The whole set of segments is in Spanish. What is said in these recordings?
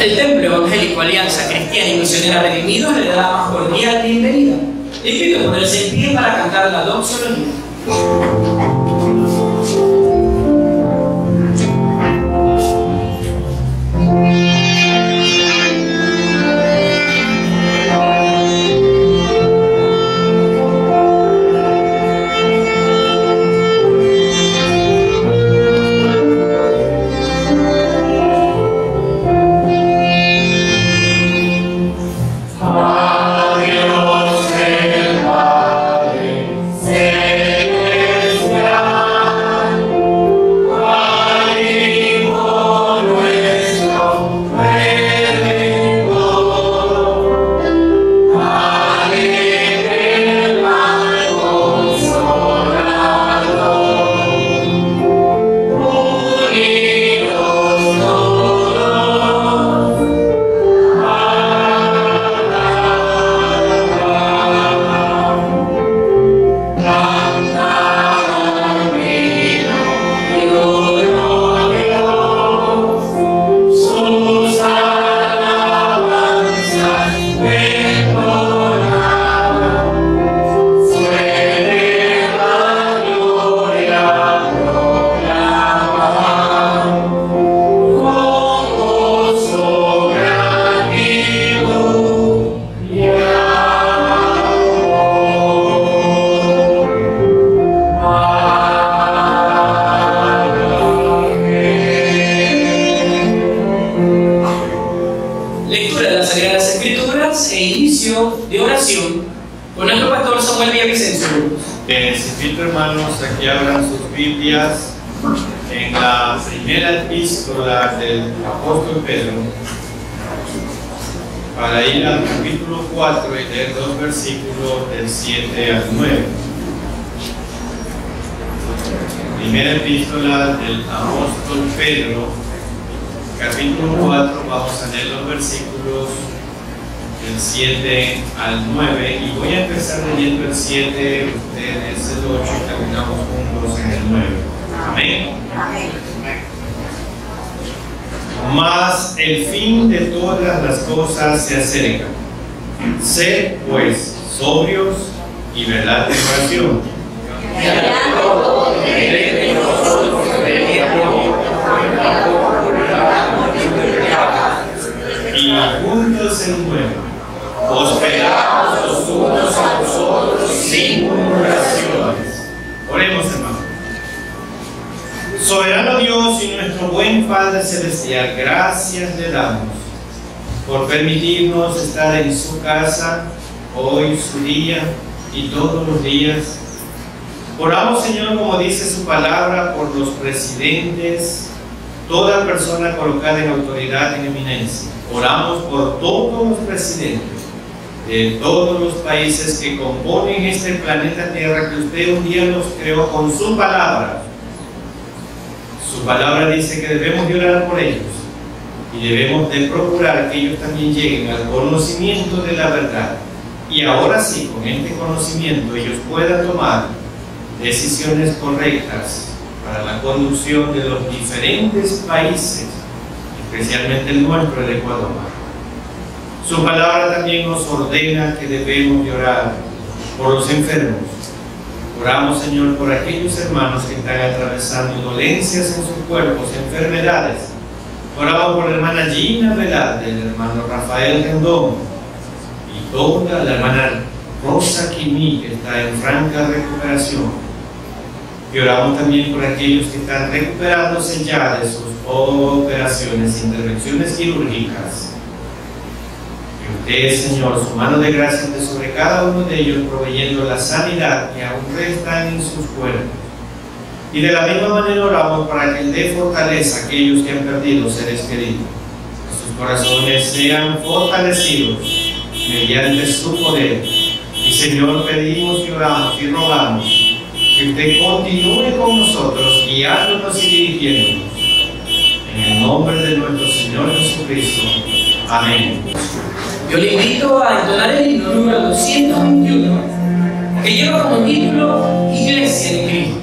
El Templo Evangélico Alianza Cristiana y Misionera Redimidos le da la más cordial bienvenida. Les pido ponerse en pie para cantar la doxología. Necesito, hermanos, aquí abran sus Biblias en la primera epístola del apóstol Pedro para ir al capítulo 4 y leer dos versículos del 7 al 9. Primera epístola del apóstol Pedro, capítulo 4, vamos a leer los versículos del 7 al 9 y voy a empezar leyendo el 7, ustedes el 8 y terminamos juntos en el 9. Amén. Mas el fin de todas las cosas se acerca. Sed pues sobrios y velad en oración. Y juntos en nuevo hospedamos los unos a los otros sin murmuraciones. Oremos, hermanos. Soberano Dios y nuestro buen Padre Celestial, gracias le damos por permitirnos estar en su casa hoy, su día y todos los días. Oramos, Señor, como dice su palabra, por los presidentes, toda persona colocada en autoridad, en eminencia. Oramos por todos los presidentes de todos los países que componen este planeta Tierra que usted un día nos creó con su palabra. Su palabra dice que debemos de orar por ellos y debemos de procurar que ellos también lleguen al conocimiento de la verdad. Y ahora sí, con este conocimiento ellos puedan tomar decisiones correctas para la conducción de los diferentes países, especialmente el nuestro, el Ecuador. Su palabra también nos ordena que debemos de orar por los enfermos. Oramos, Señor, por aquellos hermanos que están atravesando dolencias en sus cuerpos, enfermedades. Oramos por la hermana Gina Velarde, el hermano Rafael Rendón y toda la hermana Rosa Quimí, que está en franca recuperación. Y oramos también por aquellos que están recuperándose ya de sus operaciones, intervenciones quirúrgicas. Que usted, Señor, su mano de gracia esté sobre cada uno de ellos, proveyendo la sanidad que aún restan en sus cuerpos. Y de la misma manera oramos para que dé fortaleza a aquellos que han perdido seres queridos. Que sus corazones sean fortalecidos mediante su poder. Y, Señor, pedimos y oramos y rogamos que usted continúe con nosotros, guiándonos y dirigiéndonos. En el nombre de nuestro Señor Jesucristo. Amén. Yo le invito a entonar el himno número 221, que lleva como título Iglesia de Cristo.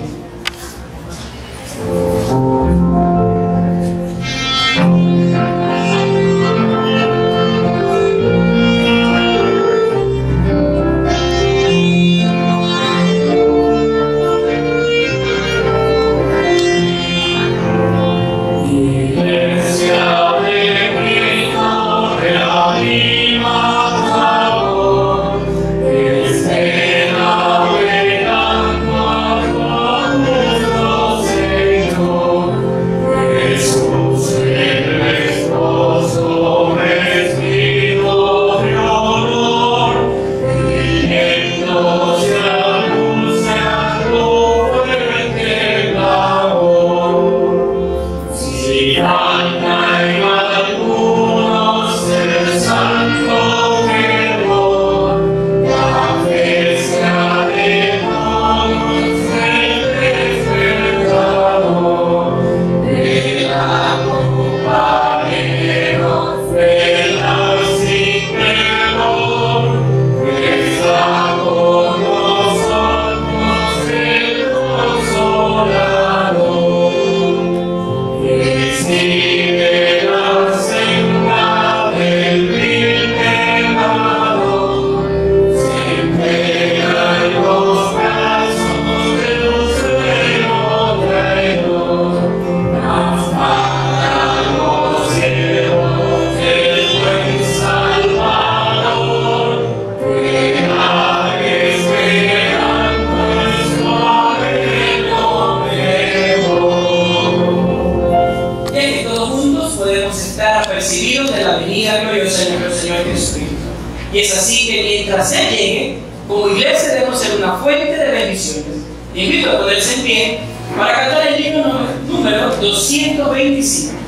Y es así que mientras Él llegue, como iglesia debemos ser una fuente de bendiciones. Te invito a ponerse en pie para cantar el himno número 225.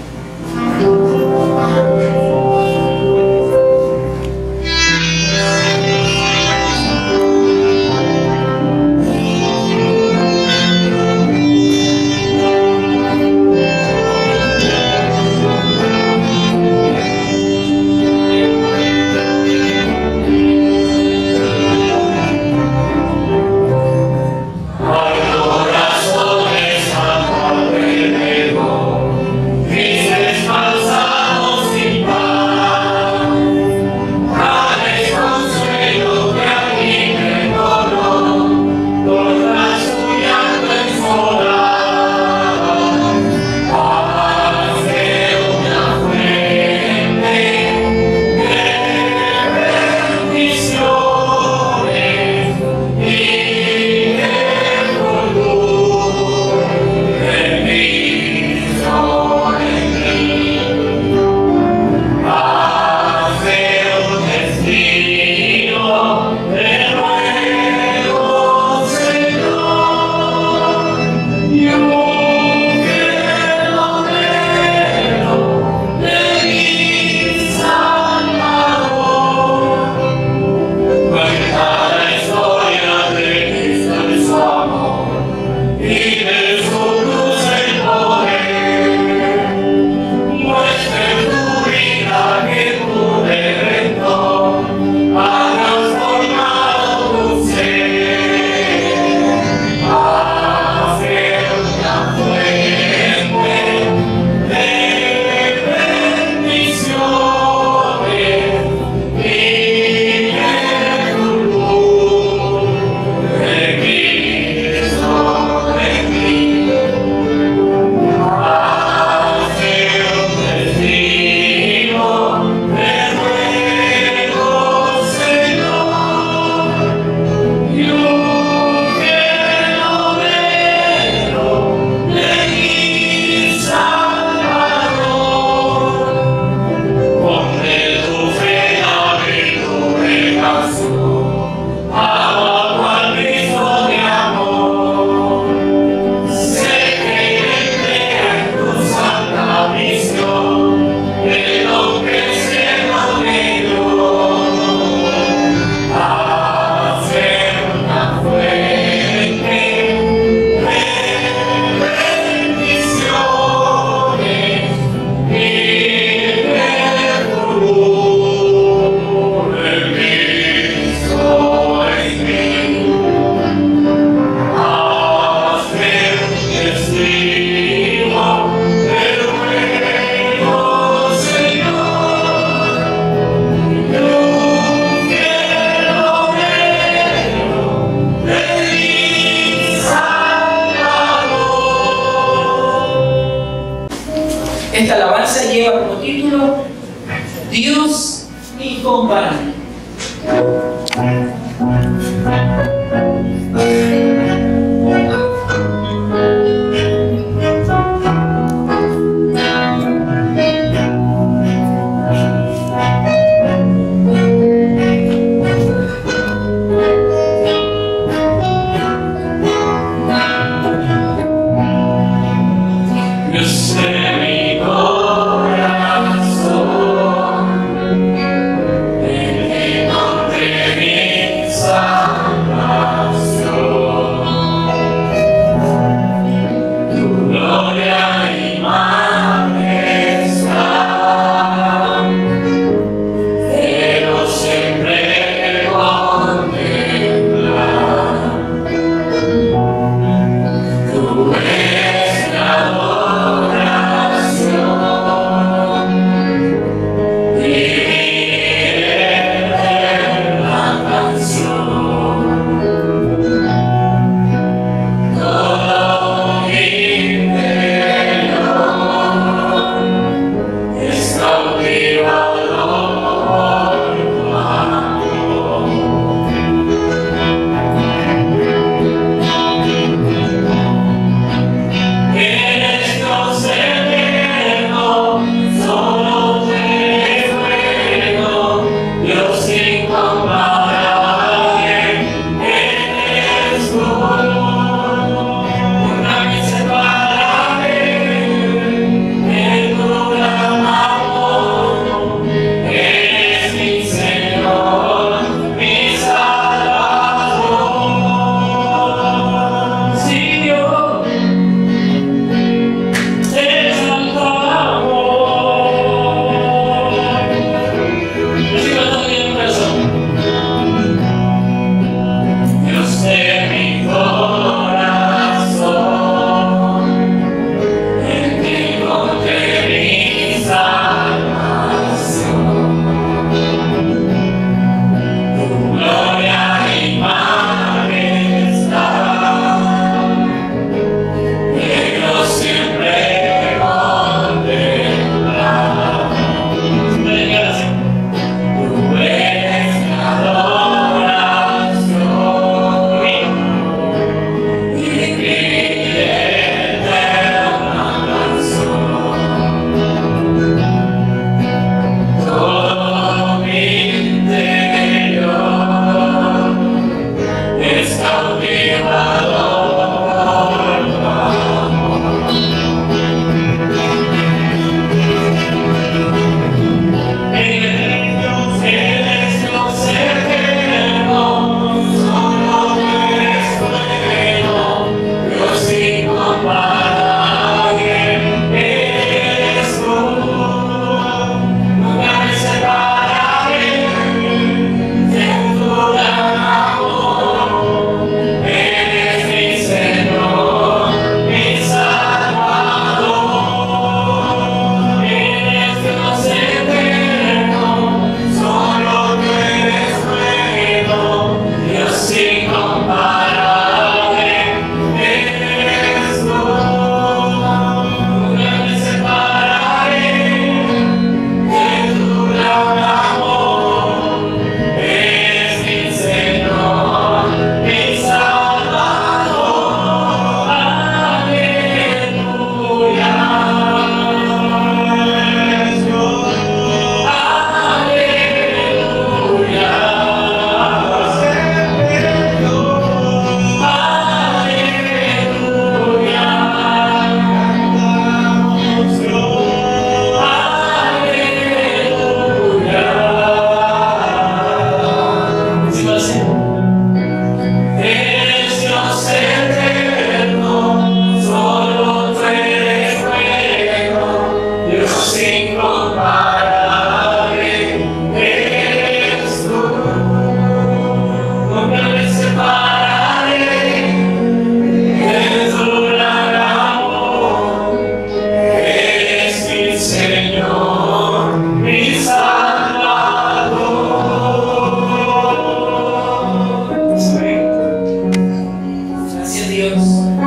Esta alabanza lleva como título Dios incomparable. Corazón, en el nombre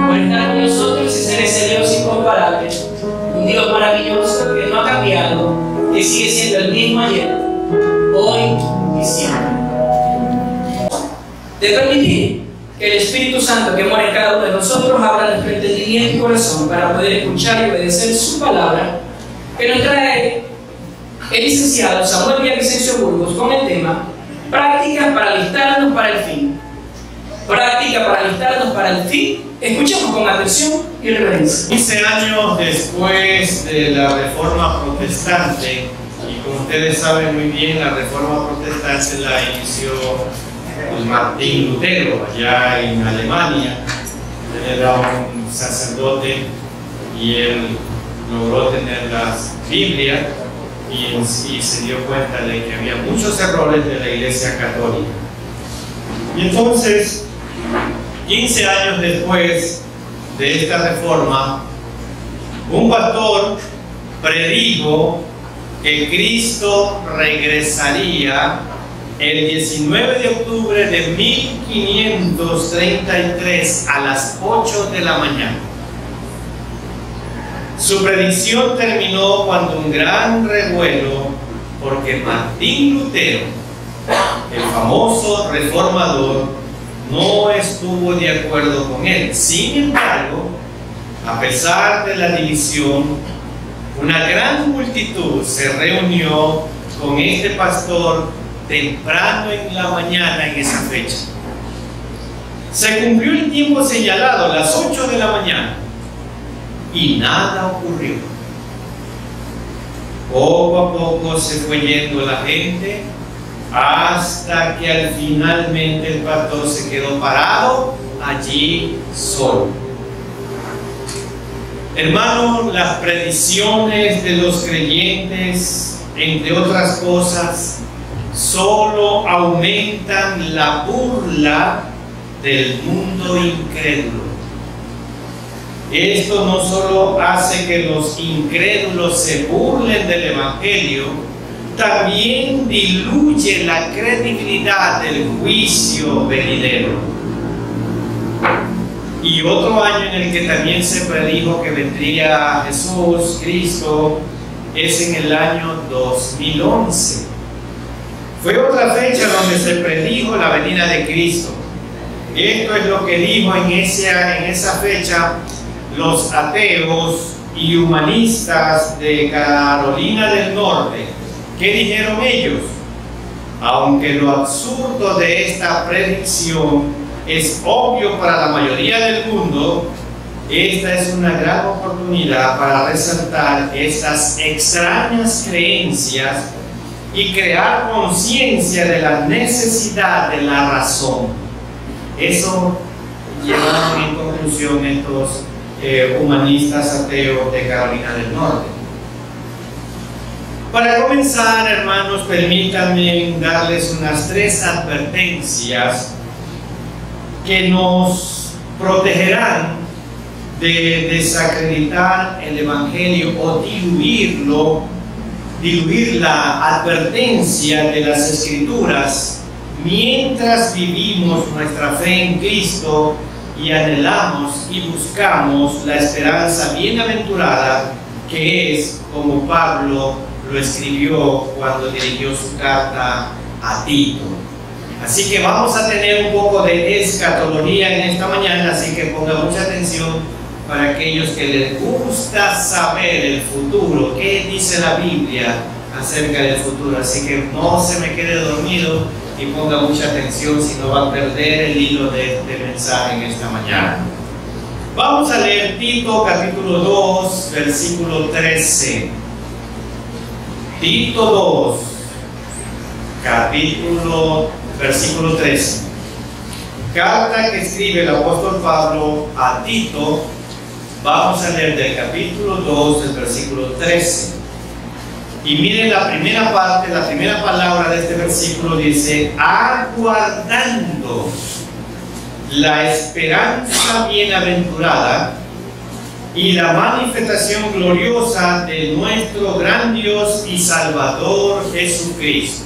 por estar con nosotros y ser ese Dios incomparable. Un Dios maravilloso que no ha cambiado, que sigue siendo el mismo ayer, hoy y siempre. De permitir que el Espíritu Santo que mora en cada uno de nosotros abra nuestro entendimiento y corazón para poder escuchar y obedecer su palabra, que nos trae el licenciado Samuel Villavicencio Burgos con el tema Prácticas para alistarnos para el fin. Práctica para alistarnos para el fin. Escuchemos con atención y reverencia. 15 años después de la Reforma Protestante, y como ustedes saben muy bien, la Reforma Protestante la inició Martín Lutero allá en Alemania. Él era un sacerdote y él logró tener las Biblias y se dio cuenta de que había muchos errores de la Iglesia Católica. Y entonces, 15 años después de esta reforma, un pastor predijo que Cristo regresaría el 19 de octubre de 1533 a las 8 de la mañana. Su predicción terminó cuando un gran revuelo, porque Martín Lutero, el famoso reformador, no estuvo de acuerdo con él. Sin embargo, a pesar de la división, una gran multitud se reunió con este pastor temprano en la mañana en esa fecha. Se cumplió el tiempo señalado, las 8 de la mañana, y nada ocurrió. Poco a poco se fue yendo la gente, hasta que finalmente el pastor se quedó parado allí solo. Hermano, las predicciones de los creyentes, entre otras cosas, solo aumentan la burla del mundo incrédulo. Esto no solo hace que los incrédulos se burlen del Evangelio, también diluye la credibilidad del juicio venidero. Y otro año en el que también se predijo que vendría Jesús, Cristo, es en el año 2011. Fue otra fecha donde se predijo la venida de Cristo. Esto es lo que dijo en esa fecha los ateos y humanistas de Carolina del Norte. ¿Qué dijeron ellos? Aunque lo absurdo de esta predicción es obvio para la mayoría del mundo, esta es una gran oportunidad para resaltar estas extrañas creencias y crear conciencia de la necesidad de la razón. Eso llevaron en conclusión estos humanistas ateos de Carolina del Norte. Para comenzar, hermanos, permítanme darles unas 3 advertencias que nos protegerán de desacreditar el Evangelio o diluir la advertencia de las Escrituras mientras vivimos nuestra fe en Cristo y anhelamos y buscamos la esperanza bienaventurada que es, como Pablo lo escribió cuando dirigió su carta a Tito. Así que vamos a tener un poco de escatología en esta mañana, así que ponga mucha atención para aquellos que les gusta saber el futuro, qué dice la Biblia acerca del futuro. Así que no se me quede dormido y ponga mucha atención, si no va a perder el hilo de este mensaje en esta mañana. Vamos a leer Tito capítulo 2, versículo 13. Tito 2, versículo 13. Carta que escribe el apóstol Pablo a Tito. Vamos a leer del capítulo 2, del versículo 13. Y miren la primera parte, la primera palabra de este versículo dice: aguardando la esperanza bienaventurada y la manifestación gloriosa de nuestro gran Dios y Salvador Jesucristo.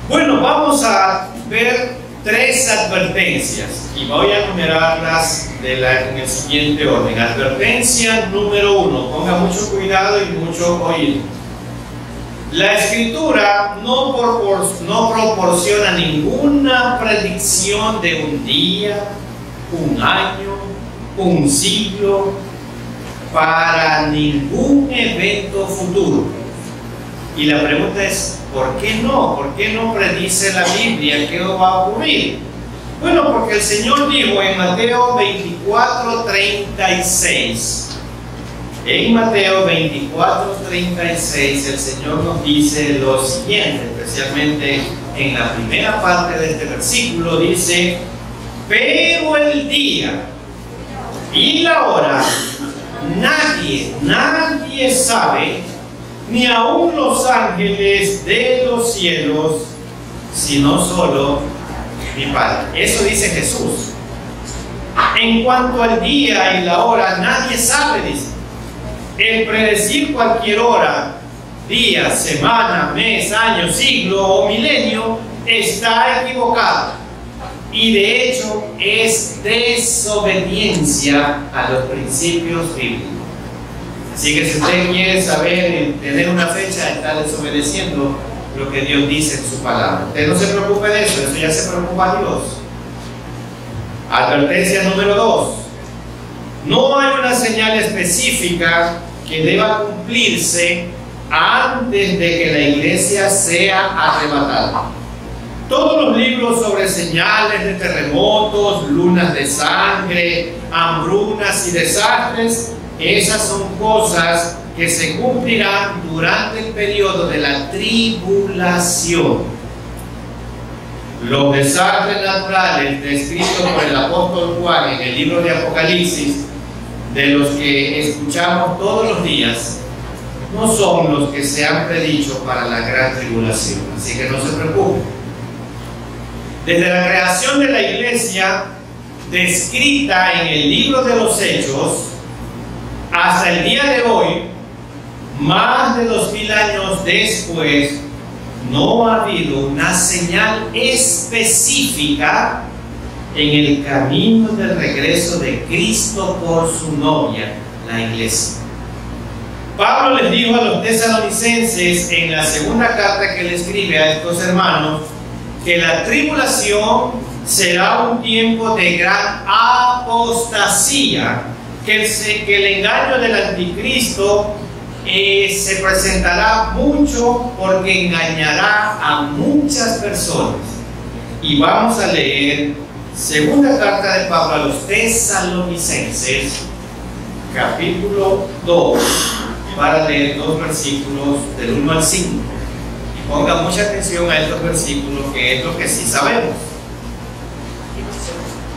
Bueno, vamos a ver 3 advertencias y voy a enumerarlas en el siguiente orden. Advertencia número 1, ponga mucho cuidado y mucho oído. La Escritura no proporciona ninguna predicción de un día, un año, un siglo, para ningún evento futuro. Y la pregunta es, ¿por qué no? ¿Por qué no predice la Biblia qué va a ocurrir? Bueno, porque el Señor dijo en Mateo 24:36. En Mateo 24:36 el Señor nos dice lo siguiente, especialmente en la primera parte de este versículo, dice: pero el día y la hora nadie sabe, ni aun los ángeles de los cielos, sino solo mi Padre. Eso dice Jesús. En cuanto al día y la hora, nadie sabe, dice. El predecir cualquier hora, día, semana, mes, año, siglo o milenio está equivocado. Y de hecho es desobediencia a los principios bíblicos. Así que si usted quiere saber y tener una fecha, está desobedeciendo lo que Dios dice en su palabra. Usted no se preocupe de eso, eso ya se preocupa a Dios. Advertencia número 2. No hay una señal específica que deba cumplirse antes de que la iglesia sea arrebatada. Todos los libros sobre señales de terremotos, lunas de sangre, hambrunas y desastres, esas son cosas que se cumplirán durante el periodo de la tribulación. Los desastres naturales descritos por el apóstol Juan en el libro de Apocalipsis, de los que escuchamos todos los días, no son los que se han predicho para la gran tribulación. Así que no se preocupen. Desde la creación de la iglesia, descrita en el libro de los Hechos, hasta el día de hoy, más de 2000 años después, no ha habido una señal específica en el camino del regreso de Cristo por su novia, la iglesia. Pablo les dijo a los tesalonicenses en la segunda carta que le escribe a estos hermanos que la tribulación será un tiempo de gran apostasía, que el engaño del anticristo se presentará mucho porque engañará a muchas personas. Y vamos a leer segunda carta de Pablo a los tesalonicenses, capítulo 2, para leer 2 versículos del 1 al 5. Y ponga mucha atención a estos versículos, que es lo que sí sabemos.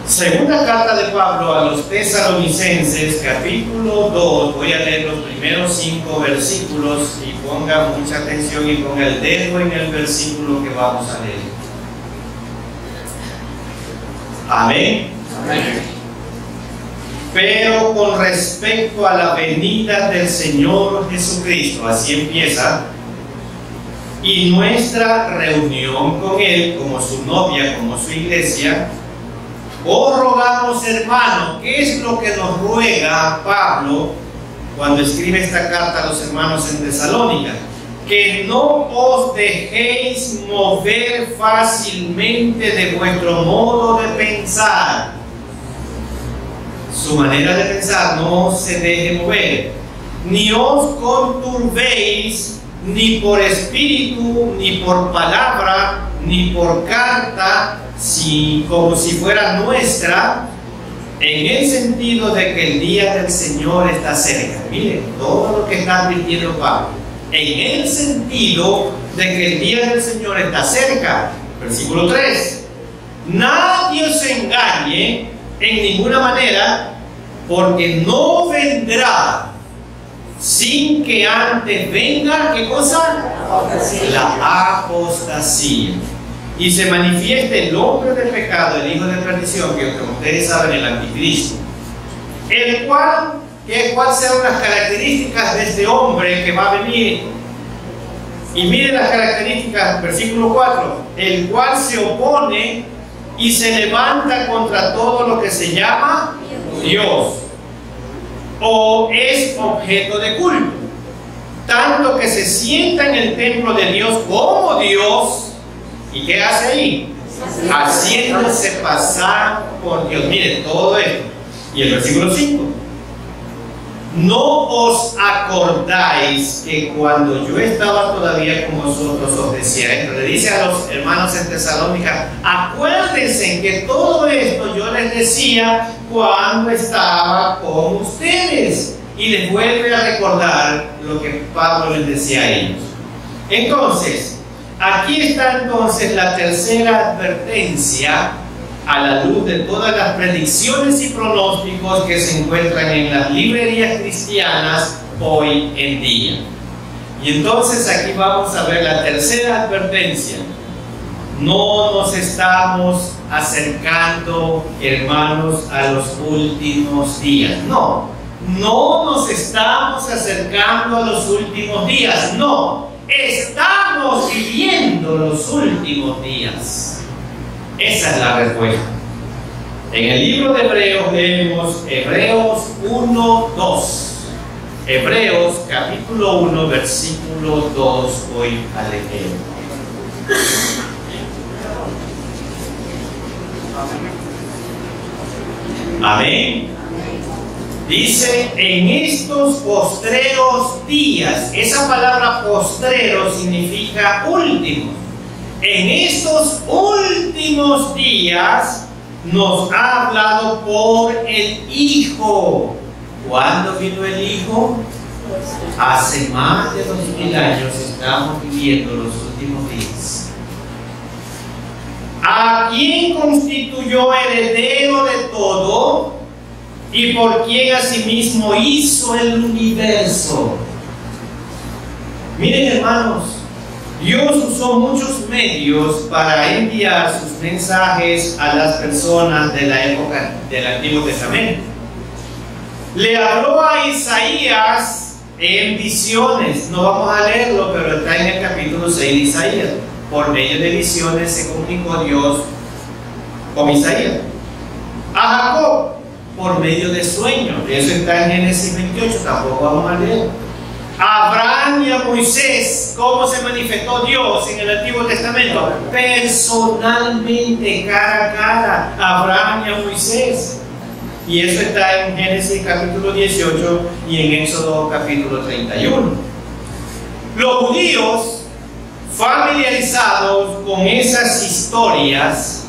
Segunda carta de Pablo a los tesalonicenses, capítulo 2, voy a leer los primeros 5 versículos y ponga mucha atención y ponga el dedo en el versículo que vamos a leer. Amén. Amén. Pero con respecto a la venida del Señor Jesucristo, así empieza, y nuestra reunión con Él como su novia, como su iglesia, os rogamos, hermanos, ¿qué es lo que nos ruega Pablo cuando escribe esta carta a los hermanos en Tesalónica? Que no os dejéis mover fácilmente de vuestro modo de pensar. Su manera de pensar no se deje mover. Ni os conturbéis, ni por espíritu, ni por palabra, ni por carta, como si fuera nuestra, en el sentido de que el día del Señor está cerca. Miren todo lo que está advirtiendo Pablo. En el sentido de que el día del Señor está cerca. Versículo 3. Nadie os engañe en ninguna manera, porque no vendrá sin que antes venga, ¿qué cosa? La apostasía. Y se manifieste el hombre de pecado, el hijo de perdición, que como ustedes saben, el anticristo, el cual, ¿cuáles serán las características de este hombre que va a venir? Y miren las características, versículo 4, el cual se opone y se levanta contra todo lo que se llama Dios o es objeto de culto, tanto que se sienta en el templo de Dios como Dios. ¿Y qué hace ahí? Haciéndose pasar por Dios. Miren todo esto. Y el versículo 5: ¿no os acordáis que cuando yo estaba todavía con vosotros os decía esto? Le dice a los hermanos en Tesalónica: acuérdense que todo esto yo les decía cuando estaba con ustedes. Y les vuelve a recordar lo que Pablo les decía a ellos. Entonces, aquí está entonces la tercera advertencia a la luz de todas las predicciones y pronósticos que se encuentran en las librerías cristianas hoy en día. Y entonces aquí vamos a ver la tercera advertencia. No nos estamos acercando, hermanos, a los últimos días. No nos estamos acercando a los últimos días. No, estamos viviendo los últimos días. Esa es la respuesta. En el libro de Hebreos leemos Hebreos 1:2. Hebreos capítulo 1 versículo 2 voy a leer. Amén. Dice: en estos postreros días. Esa palabra postrero significa último. En estos últimos días nos ha hablado por el Hijo. ¿Cuándo vino el Hijo? Hace más de 2000 años estamos viviendo los últimos días. A quien constituyó heredero de todo y por quien asimismo hizo el universo. Miren, hermanos, Dios usó muchos medios para enviar sus mensajes a las personas de la época del Antiguo Testamento. Le habló a Isaías en visiones. No vamos a leerlo, pero está en el capítulo 6 de Isaías. Por medio de visiones se comunicó Dios con Isaías. A Jacob por medio de sueños. Eso está en Génesis 28. Tampoco vamos a leer. A Abraham y a Moisés, ¿cómo se manifestó Dios en el Antiguo Testamento? Personalmente, cara a cara, a Abraham y a Moisés. Y eso está en Génesis capítulo 18 y en Éxodo capítulo 31. Los judíos, familiarizados con esas historias,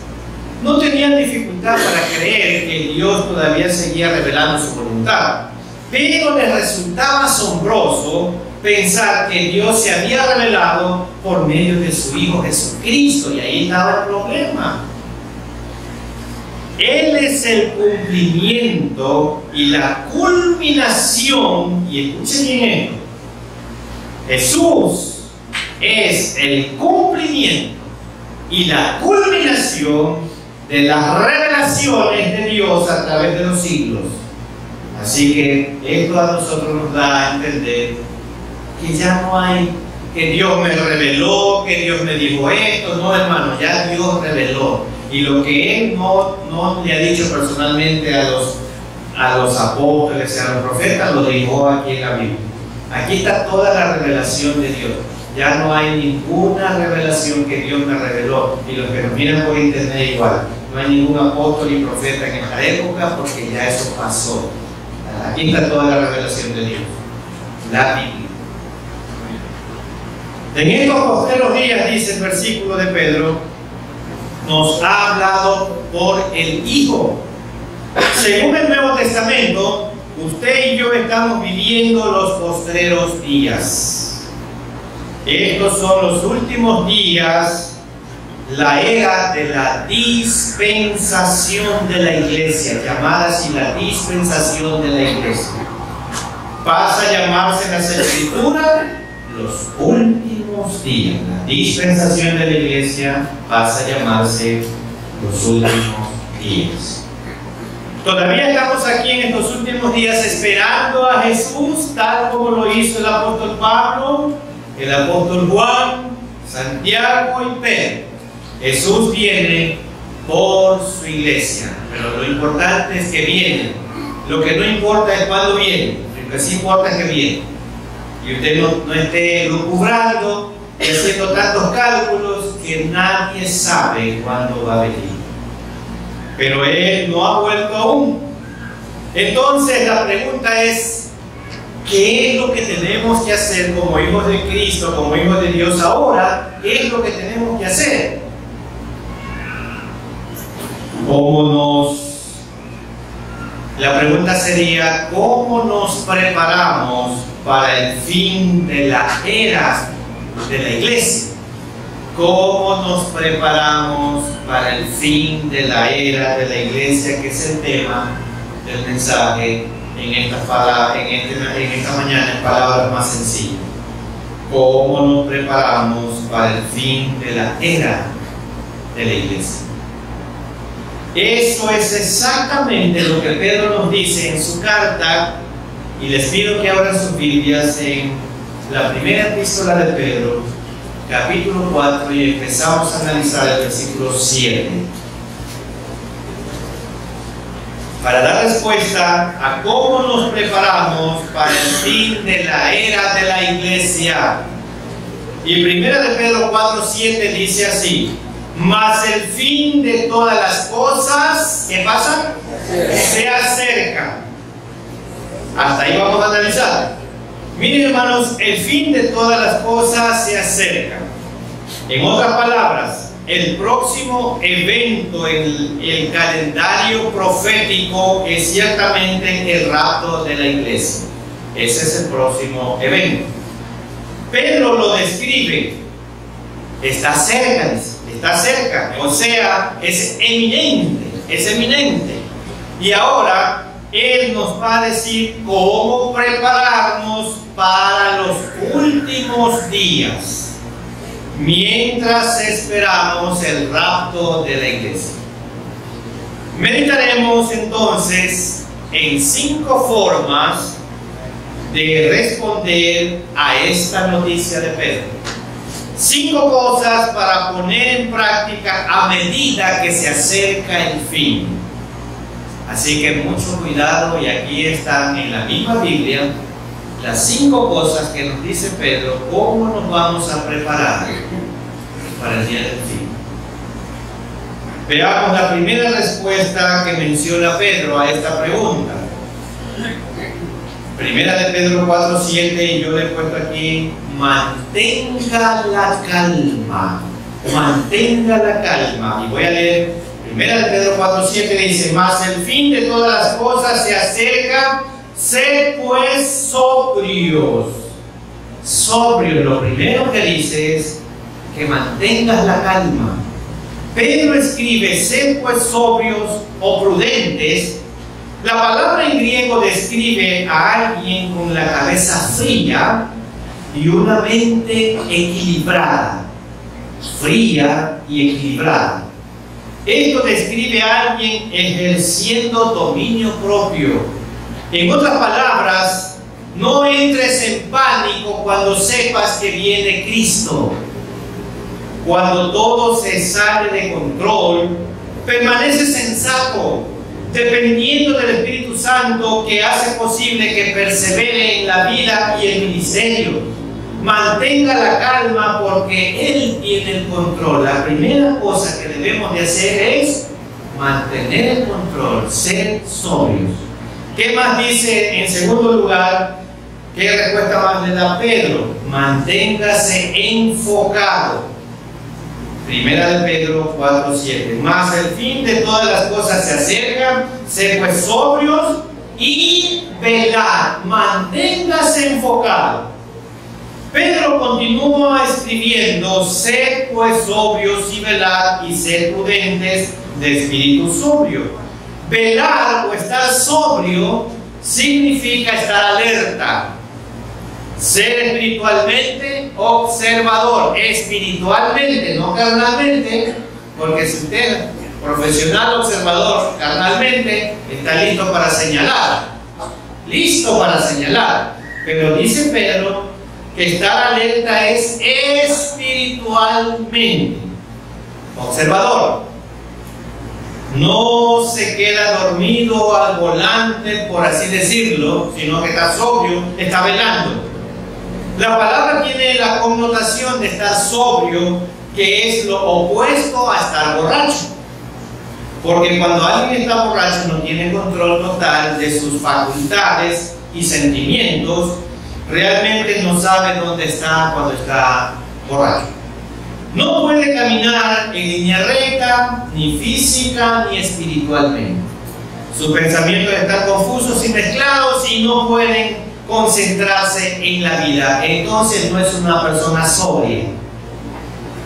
no tenían dificultad para creer que Dios todavía seguía revelando su voluntad. Pero les resultaba asombroso pensar que Dios se había revelado por medio de su Hijo Jesucristo, y ahí estaba el problema. Él es el cumplimiento y la culminación, y escuchen bien esto, Jesús es el cumplimiento y la culminación de las revelaciones de Dios a través de los siglos. Así que esto a nosotros nos da a entender que ya no hay que Dios me reveló, que Dios me dijo esto. No, hermano, ya Dios reveló. Y lo que Él no le ha dicho personalmente a los apóstoles, a los profetas, lo dijo aquí en la Biblia. Aquí está toda la revelación de Dios. Ya no hay ninguna revelación que Dios me reveló. Y los que nos miran por internet igual. No hay ningún apóstol y profeta en esta época, porque ya eso pasó. Aquí está toda la revelación de Dios, la Biblia. En estos postreros días, dice el versículo de Pedro, nos ha hablado por el Hijo. Según el Nuevo Testamento, usted y yo estamos viviendo los postreros días. Estos son los últimos días, la era de la dispensación de la iglesia, llamada así la dispensación de la iglesia. Pasa a llamarse en las Escrituras los últimos días. La dispensación de la iglesia pasa a llamarse los últimos días. Todavía estamos aquí en estos últimos días esperando a Jesús, tal como lo hizo el apóstol Pablo, el apóstol Juan, Santiago y Pedro. Jesús viene por su iglesia. Pero lo importante es que viene. Lo que no importa es cuándo viene, lo que sí importa es que viene. Y usted no esté lucubrando y haciendo tantos cálculos que nadie sabe cuándo va a venir. Pero Él no ha vuelto aún. Entonces la pregunta es, ¿qué es lo que tenemos que hacer como hijos de Cristo, como hijos de Dios ahora? ¿Qué es lo que tenemos que hacer? La pregunta sería, ¿cómo nos preparamos para el fin de la era de la iglesia? ¿Cómo nos preparamos para el fin de la era de la iglesia, que es el tema del mensaje en esta mañana, en palabras más sencillas? ¿Cómo nos preparamos para el fin de la era de la iglesia? Eso es exactamente lo que Pedro nos dice en su carta, y les pido que abran sus Biblias en la primera epístola de Pedro, capítulo 4, y empezamos a analizar el versículo 7. Para dar respuesta a cómo nos preparamos para el fin de la era de la iglesia. Y primera de Pedro 4:7 dice así: mas el fin de todas las cosas, ¿qué pasa? Se acerca. Hasta ahí vamos a analizar. Miren, hermanos, el fin de todas las cosas se acerca. En otras palabras, el próximo evento en el calendario profético es ciertamente el rapto de la iglesia. Ese es el próximo evento. Pedro lo describe. Está cerca, dice. Está cerca, o sea, es eminente. Y ahora Él nos va a decir cómo prepararnos para los últimos días, mientras esperamos el rapto de la iglesia. Meditaremos entonces en 5 formas de responder a esta noticia de Pedro. 5 cosas para poner en práctica a medida que se acerca el fin. Así que mucho cuidado, y aquí están en la misma Biblia las 5 cosas que nos dice Pedro, cómo nos vamos a preparar para el día del fin. Veamos la primera respuesta que menciona Pedro a esta pregunta. Primera de Pedro 4:7, y yo le he puesto aquí: mantenga la calma. Mantenga la calma. Y voy a leer Primera de Pedro 4:7, dice: mas el fin de todas las cosas se acerca, sed pues sobrios. Sobrios, lo primero que dice es que mantengas la calma. Pedro escribe: sed pues sobrios o prudentes. La palabra en griego describe a alguien con la cabeza fría y una mente equilibrada. Fría y equilibrada. Esto describe a alguien ejerciendo dominio propio. En otras palabras, no entres en pánico cuando sepas que viene Cristo. Cuando todo se sale de control, permanece sensato, dependiendo del Espíritu Santo, que hace posible que persevere en la vida y el ministerio. Mantenga la calma, porque Él tiene el control. La primera cosa que debemos de hacer es mantener el control, ser sobrios. ¿Qué más dice en segundo lugar? ¿Qué respuesta más le da Pedro? Manténgase enfocado. Primera de Pedro 4:7. Mas el fin de todas las cosas se acerca, sed pues sobrios y velad. Manténgase enfocado. Pedro continúa escribiendo: sed pues sobrios y velad, y sed prudentes de espíritu sobrio. Velar o estar sobrio significa estar alerta. Ser espiritualmente observador, espiritualmente, no carnalmente, porque si usted, profesional observador carnalmente, está listo para señalar, pero dice Pedro que estar alerta es espiritualmente observador. No se queda dormido al volante, por así decirlo, sino que está sobrio, está velando. La palabra tiene la connotación de estar sobrio, que es lo opuesto a estar borracho. Porque cuando alguien está borracho no tiene control total de sus facultades y sentimientos, realmente no sabe dónde está cuando está borracho. No puede caminar en línea recta, ni física, ni espiritualmente. Sus pensamientos están confusos y mezclados y no pueden concentrarse en la vida. Entonces no es una persona sobria.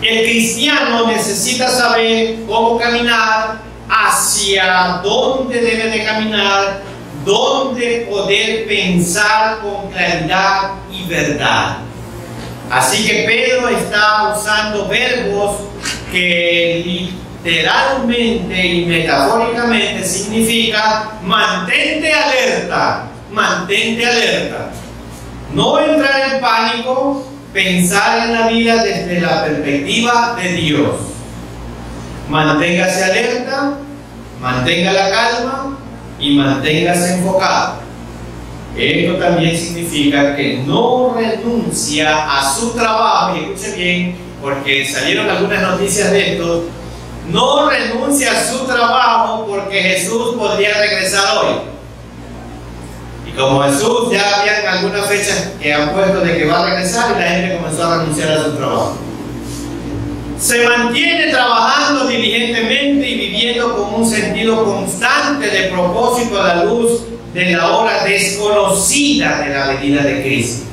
El cristiano necesita saber cómo caminar, hacia dónde debe de caminar, dónde poder pensar con claridad y verdad. Así que Pedro está usando verbos que literalmente y metafóricamente significa mantente alerta, mantente alerta. No entrar en pánico, pensar en la vida desde la perspectiva de Dios. Manténgase alerta, mantenga la calma y manténgase enfocado. Esto también significa que no renuncia a su trabajo, y escuche bien, porque salieron algunas noticias de esto. No renuncia a su trabajo porque Jesús podría regresar hoy. Y como Jesús ya habían algunas fechas que han puesto de que va a regresar, y la gente comenzó a renunciar a su trabajo. Se mantiene trabajando diligentemente y viviendo con un sentido constante de propósito a la luz de la hora desconocida de la venida de Cristo.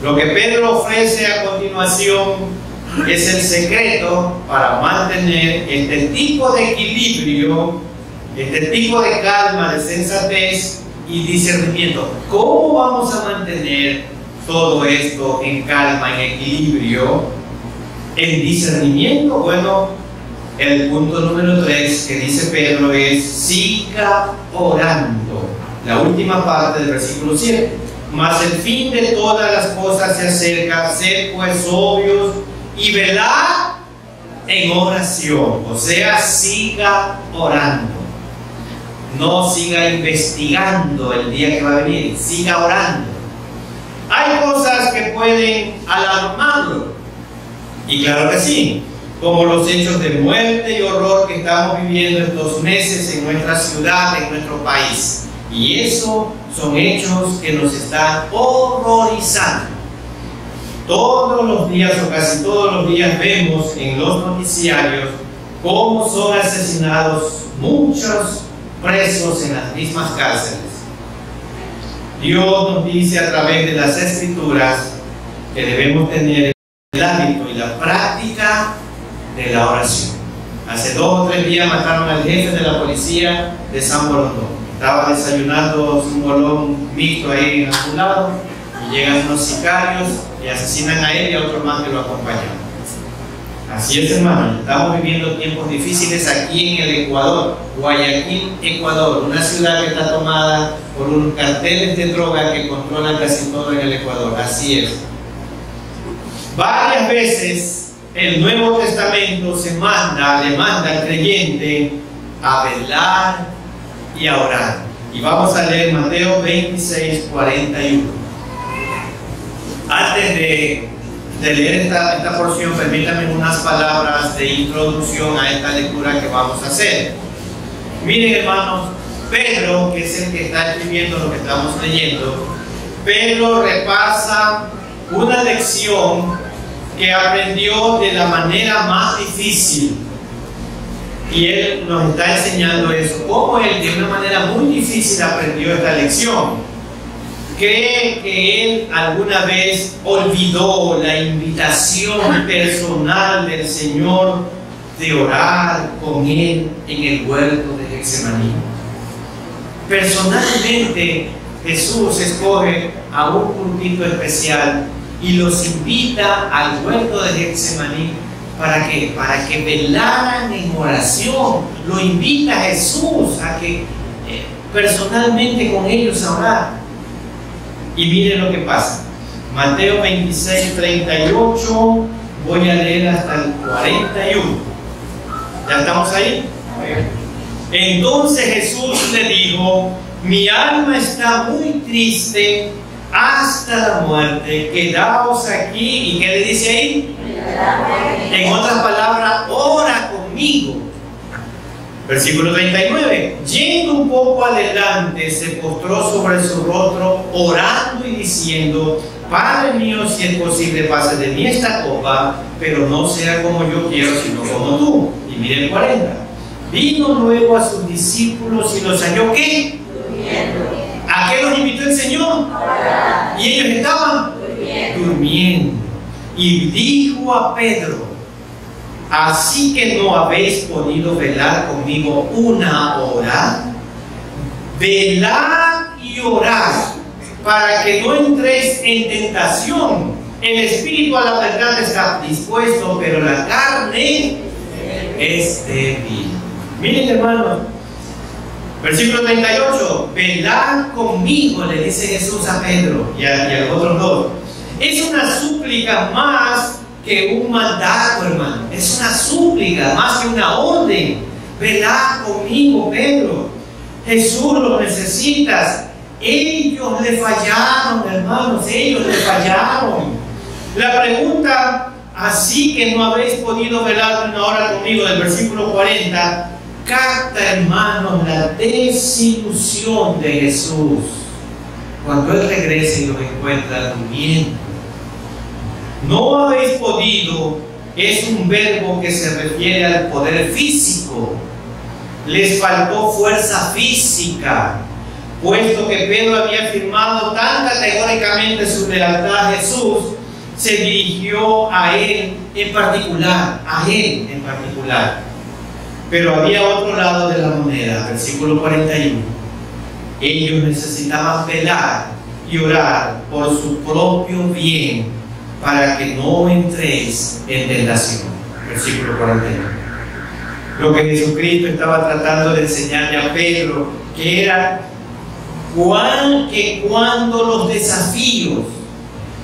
Lo que Pedro ofrece a continuación es el secreto para mantener este tipo de equilibrio, este tipo de calma, de sensatez y discernimiento. ¿Cómo vamos a mantener todo esto en calma, en equilibrio? El discernimiento, bueno, el punto número 3 que dice Pedro es: siga orando. La última parte del versículo 7. Mas el fin de todas las cosas se acerca, sed pues sobrios y velad en oración. O sea, siga orando. No siga investigando el día que va a venir, siga orando. Hay cosas que pueden alarmarlo. Y claro que sí, como los hechos de muerte y horror que estamos viviendo estos meses en nuestra ciudad, en nuestro país. Y eso son hechos que nos están horrorizando. Todos los días o casi todos los días vemos en los noticiarios cómo son asesinados muchos presos en las mismas cárceles. Dios nos dice a través de las Escrituras que debemos tener el hábito y la práctica de la oración. Hace 2 o 3 días mataron al jefe de la policía de San Borondón. Estaba desayunando un bolón mixto ahí en algún lado y llegan unos sicarios y asesinan a él y a otro más que lo acompañan. Así es, hermano, estamos viviendo tiempos difíciles aquí en el Ecuador, Guayaquil, Ecuador, una ciudad que está tomada por unos carteles de droga que controlan casi todo en el Ecuador. Así es. Varias veces el Nuevo Testamento le manda al creyente a velar y a orar. Y vamos a leer Mateo 26, 41. Antes de leer esta porción, permítanme unas palabras de introducción a esta lectura que vamos a hacer. Miren, hermanos, Pedro, que es el que está escribiendo lo que estamos leyendo, Pedro repasa una lección que aprendió de la manera más difícil, y él nos está enseñando eso, cómo él de una manera muy difícil aprendió esta lección. ¿Cree que él alguna vez olvidó la invitación personal del Señor de orar con él en el huerto de Getsemaní? Personalmente, Jesús escoge a un grupito especial y los invita al huerto de Getsemaní. ¿Para qué? Para que velaran en oración. Lo invita a Jesús a que personalmente con ellos a orar. Y miren lo que pasa. Mateo 26, 38. Voy a leer hasta el 41. ¿Ya estamos ahí? Entonces Jesús le dijo: mi alma está muy triste hasta la muerte, quedaos aquí. ¿Y qué le dice ahí? En otras palabras, ora conmigo. Versículo 39. Yendo un poco adelante, se postró sobre su rostro, orando y diciendo: Padre mío, si es posible, pase de mí esta copa, pero no sea como yo quiero, sino como tú. Y miren el 40. Vino luego a sus discípulos y los halló, ¿qué? Durmiendo. ¿A qué los invitó el Señor? Y ellos estaban durmiendo. Y dijo a Pedro: así que no habéis podido velar conmigo una hora. Velad y orad, para que no entréis en tentación. El espíritu a la verdad está dispuesto, pero la carne es débil. Miren, hermanos, versículo 38. Velad conmigo, le dice Jesús a Pedro y a los otros dos. Es una súplica más que un mandato, hermano. Es una súplica más que una orden. Velad conmigo, Pedro. Jesús, lo necesitas. Ellos le fallaron, hermanos. Ellos le fallaron. La pregunta: así que no habéis podido velar una hora conmigo, del versículo 40, capta, hermanos, la desilusión de Jesús cuando Él regresa y los encuentra durmiendo. No habéis podido es un verbo que se refiere al poder físico. Les faltó fuerza física, puesto que Pedro había afirmado tan categóricamente su lealtad a Jesús. Se dirigió a él en particular, Pero había otro lado de la moneda. Versículo 41. Ellos necesitaban velar y orar por su propio bien, para que no entréis en tentación. Versículo 41. Lo que Jesucristo estaba tratando de enseñarle a Pedro, que era que cuando los desafíos,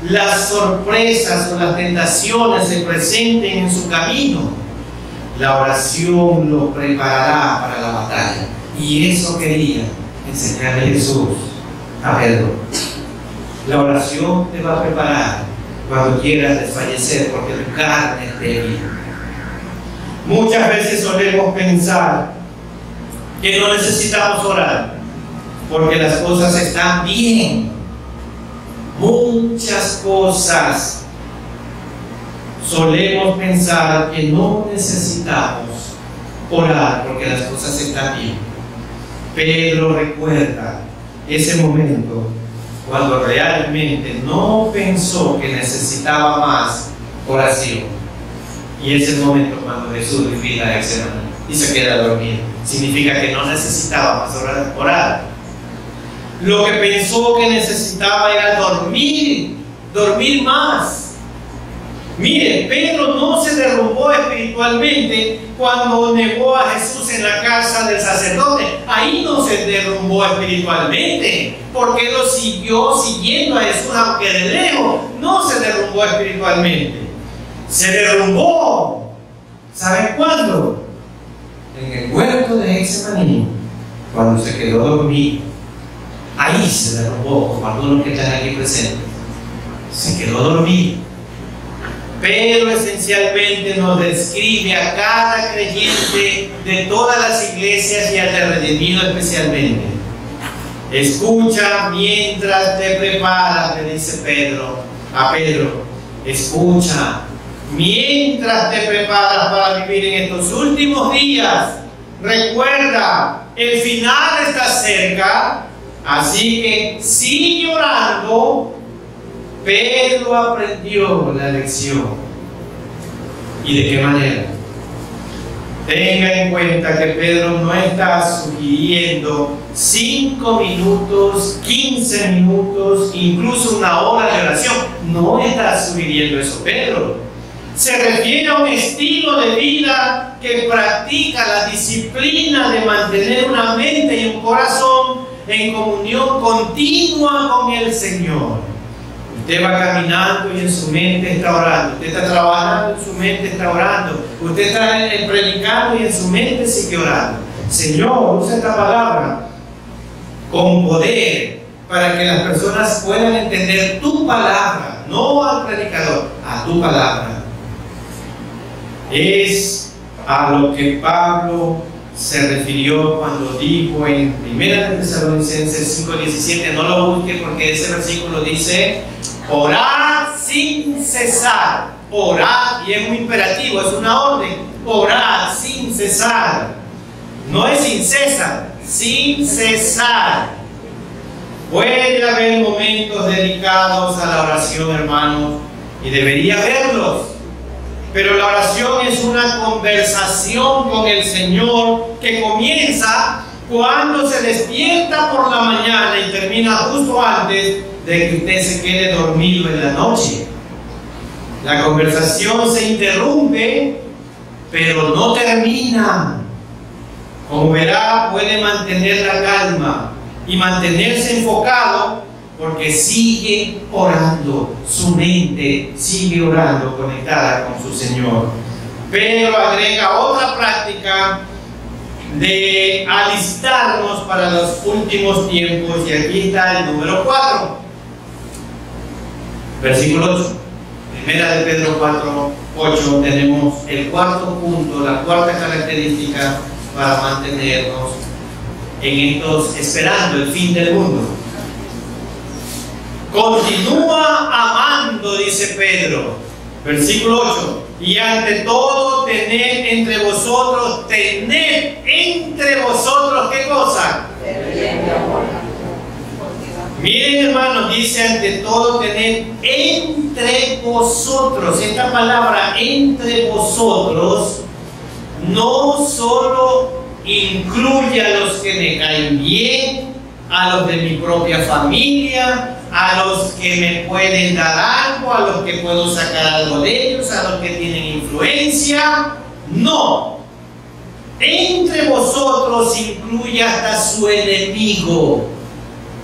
las sorpresas o las tentaciones se presenten en su camino, la oración lo preparará para la batalla. Y eso quería enseñarle Jesús a Pedro. La oración te va a preparar cuando quieras desfallecer, porque tu carne es débil. Muchas veces solemos pensar que no necesitamos orar porque las cosas están bien. Muchas cosas solemos pensar que no necesitamos orar porque las cosas están bien. Pedro recuerda ese momento cuando realmente no pensó que necesitaba más oración. Y es el momento cuando Jesús divina a Getsemaní y se queda dormido. Significa que no necesitaba más orar. Lo que pensó que necesitaba era dormir más. Mire, Pedro no se derrumbó espiritualmente cuando negó a Jesús en la casa del sacerdote. Ahí no se derrumbó espiritualmente, porque lo siguió siguiendo a Jesús, aunque de lejos. No se derrumbó espiritualmente. Se derrumbó, ¿saben cuándo? En el huerto de Getsemaní, cuando se quedó dormido. Ahí se derrumbó, como algunos que están aquí presentes. Se quedó dormido. Pedro esencialmente nos describe a cada creyente de todas las iglesias y al de redimido especialmente. Escucha mientras te preparas, le dice Pedro a Pedro. Escucha mientras te preparas para vivir en estos últimos días. Recuerda, el final está cerca, así que sigue orando. Pedro aprendió la lección. ¿Y de qué manera? Tenga en cuenta que Pedro no está sugiriendo 5 minutos, 15 minutos, incluso una hora de oración. No está sugiriendo eso, Pedro. Se refiere a un estilo de vida que practica la disciplina de mantener una mente y un corazón en comunión continua con el Señor. Usted va caminando y en su mente está orando. Usted está trabajando y en su mente está orando. Usted está predicando y en su mente sigue orando. Señor, usa esta palabra con poder para que las personas puedan entender tu palabra, no al predicador, a tu palabra. Es a lo que Pablo se refirió cuando dijo en 1 Tesalonicenses 5:17, no lo busque porque ese versículo dice: orad sin cesar. Orad, y es un imperativo, es una orden. Orad sin cesar. No es sin cesar, sin cesar. Puede haber momentos dedicados a la oración, hermanos, y debería haberlos. Pero la oración es una conversación con el Señor que comienza cuando se despierta por la mañana y termina justo antes de que usted se quede dormido en la noche. La conversación se interrumpe, pero no termina. Como verá, puede mantener la calma y mantenerse enfocado porque sigue orando, su mente sigue orando conectada con su Señor. Pero agrega otra práctica de alistarnos para los últimos tiempos, y aquí está el número 4, versículo 8. Primera de Pedro 4:8, tenemos el cuarto punto, la cuarta característica para mantenernos en estos, esperando el fin del mundo. Continúa amando, dice Pedro, versículo 8, y ante todo tened entre vosotros, ¿qué cosa? Miren, hermanos, dice ante todo tened entre vosotros. Esta palabra entre vosotros no solo incluye a los que me caen bien, a los de mi propia familia, a los que me pueden dar algo, a los que puedo sacar algo de ellos, a los que tienen influencia. No. Entre vosotros incluye hasta su enemigo,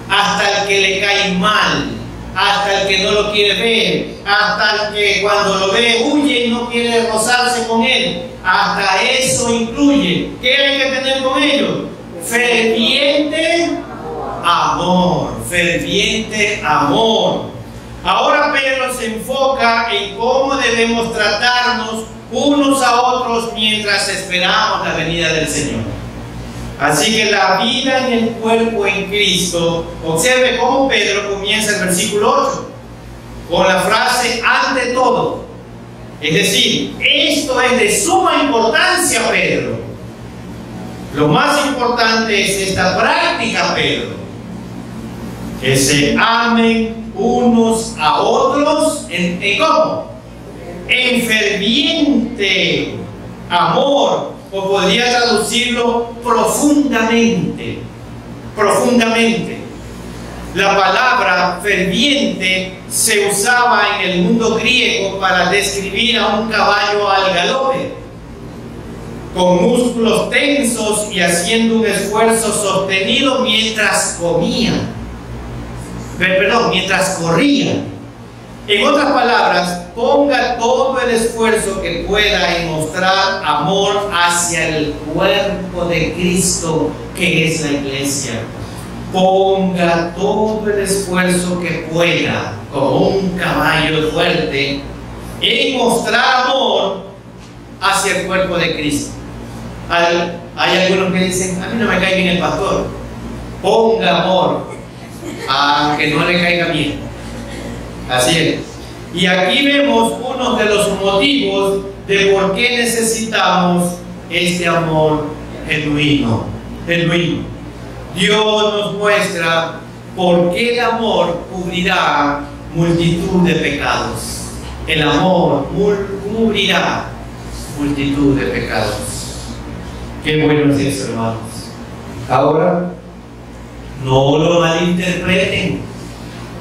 hasta el que le cae mal, hasta el que no lo quiere ver, hasta el que cuando lo ve huye y no quiere rozarse con él. Hasta eso incluye. ¿Qué hay que tener con ellos? Ferviente amor, ferviente amor. Ahora Pedro se enfoca en cómo debemos tratarnos unos a otros mientras esperamos la venida del Señor. Así que la vida en el cuerpo en Cristo, observe cómo Pedro comienza el versículo 8 con la frase ante todo. Es decir, esto es de suma importancia, Pedro. Lo más importante es esta práctica, Pedro, que se amen unos a otros en ¿cómo? En ferviente amor, o podría traducirlo profundamente. Profundamente. La palabra ferviente se usaba en el mundo griego para describir a un caballo al galope, con músculos tensos y haciendo un esfuerzo sostenido mientras mientras corría. En otras palabras, ponga todo el esfuerzo que pueda en mostrar amor hacia el cuerpo de Cristo, que es la iglesia. Ponga todo el esfuerzo que pueda, como un caballo fuerte, en mostrar amor hacia el cuerpo de Cristo. Hay algunos que dicen: a mí no me cae bien el pastor. Ponga amor a que no le caiga bien. Así es. Y aquí vemos uno de los motivos de por qué necesitamos este amor genuino. Dios nos muestra por qué el amor cubrirá multitud de pecados. El amor cubrirá multitud de pecados. Qué bueno es eso, hermanos. Ahora, no lo malinterpreten,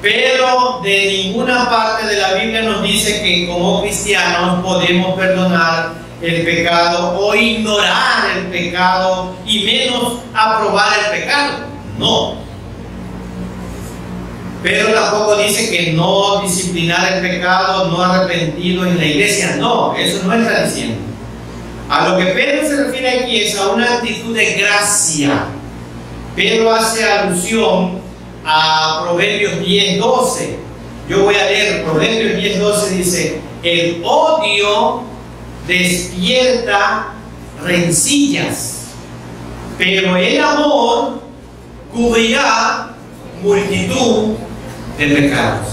pero de ninguna parte de la Biblia nos dice que como cristianos podemos perdonar el pecado o ignorar el pecado y menos aprobar el pecado. No. Pedro tampoco dice que no disciplinar el pecado, no arrepentido en la iglesia. No, eso no está diciendo. A lo que Pedro se refiere aquí es a una actitud de gracia. Pedro hace alusión a Proverbios 10:12. Yo voy a leer Proverbios 10:12, dice: el odio despierta rencillas, pero el amor cubrirá multitud de pecados.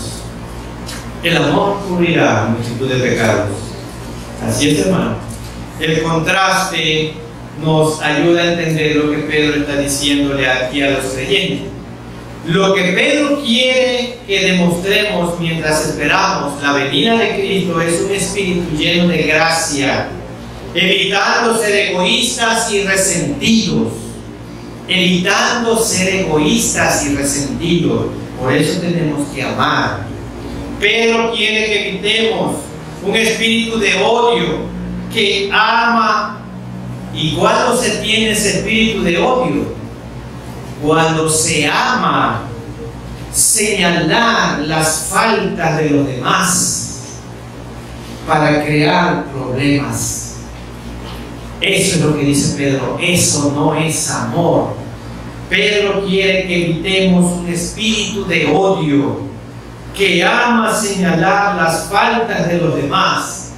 El amor cubrirá multitud de pecados. Así es, hermano. El contraste nos ayuda a entender lo que Pedro está diciéndole aquí a los creyentes. Lo que Pedro quiere que demostremos mientras esperamos la venida de Cristo es un espíritu lleno de gracia, evitando ser egoístas y resentidos. Evitando ser egoístas y resentidos. Por eso tenemos que amar. Pedro quiere que evitemos un espíritu de odio, que ama. ¿Y cuándo se tiene ese espíritu de odio? Cuando se ama señalar las faltas de los demás para crear problemas. Eso es lo que dice Pedro. Eso no es amor. Pedro quiere que evitemos un espíritu de odio, que ama señalar las faltas de los demás